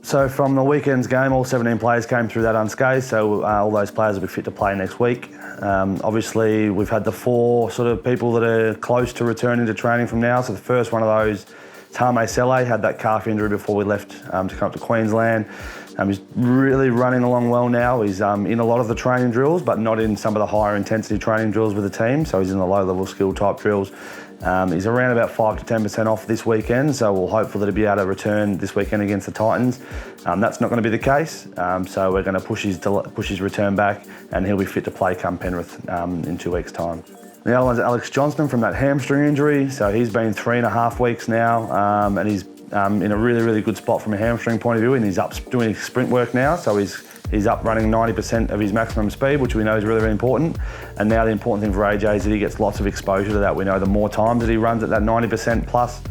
So from the weekend's game, all 17 players came through that unscathed, so all those players will be fit to play next week. Obviously, we've had the 4 sort of people that are close to returning to training from now. So the first one of those is Hame Sele, had that calf injury before we left to come up to Queensland. He's really running along well now. He's in a lot of the training drills, but not in some of the higher intensity training drills with the team. So he's in the low level skill type drills. He's around about 5 to 10% off this weekend, so we'll hope that he'll be able to return this weekend against the Titans. That's not going to be the case, so we're going to push his return back, and he'll be fit to play come Penrith in 2 weeks' time. The other one's Alex Johnston from that hamstring injury. So he's been 3.5 weeks now, and he's in a really, really good spot from a hamstring point of view, and he's up doing sprint work now, so he's up running 90% of his maximum speed, which we know is really, really important. And now the important thing for AJ is that he gets lots of exposure to that. We know the more times that he runs at that 90% plus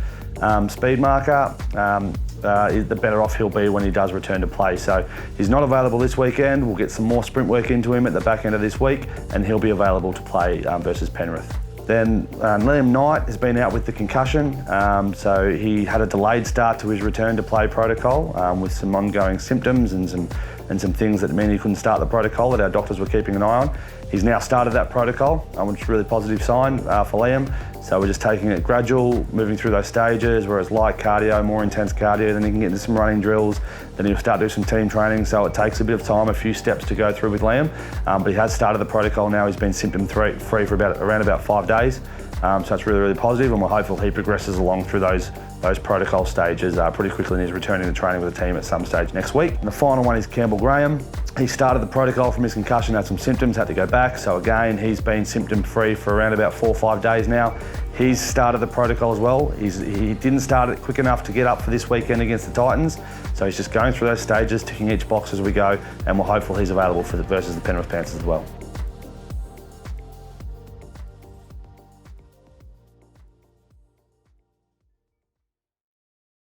speed marker, the better off he'll be when he does return to play. So he's not available this weekend. We'll get some more sprint work into him at the back end of this week, and he'll be available to play versus Penrith. Then Liam Knight has been out with the concussion, so he had a delayed start to his return to play protocol with some ongoing symptoms and some things that mean he couldn't start the protocol that our doctors were keeping an eye on. He's now started that protocol, which is a really positive sign for Liam. So we're just taking it gradual, moving through those stages, where it's light cardio, more intense cardio, then he can get into some running drills, then he'll start doing some team training. So it takes a bit of time, a few steps to go through with Liam, but he has started the protocol now. He's been symptom-free for around about 5 days. So it's really, really positive, and we're hopeful he progresses along through those protocol stages pretty quickly, and he's returning to training with the team at some stage next week. And the final one is Campbell Graham. He started the protocol from his concussion, had some symptoms, had to go back. So again, he's been symptom-free for around about 4 or 5 days now. He's started the protocol as well. He didn't start it quick enough to get up for this weekend against the Titans. So he's just going through those stages, ticking each box as we go, and we're hopeful he's available versus the Penrith Panthers as well.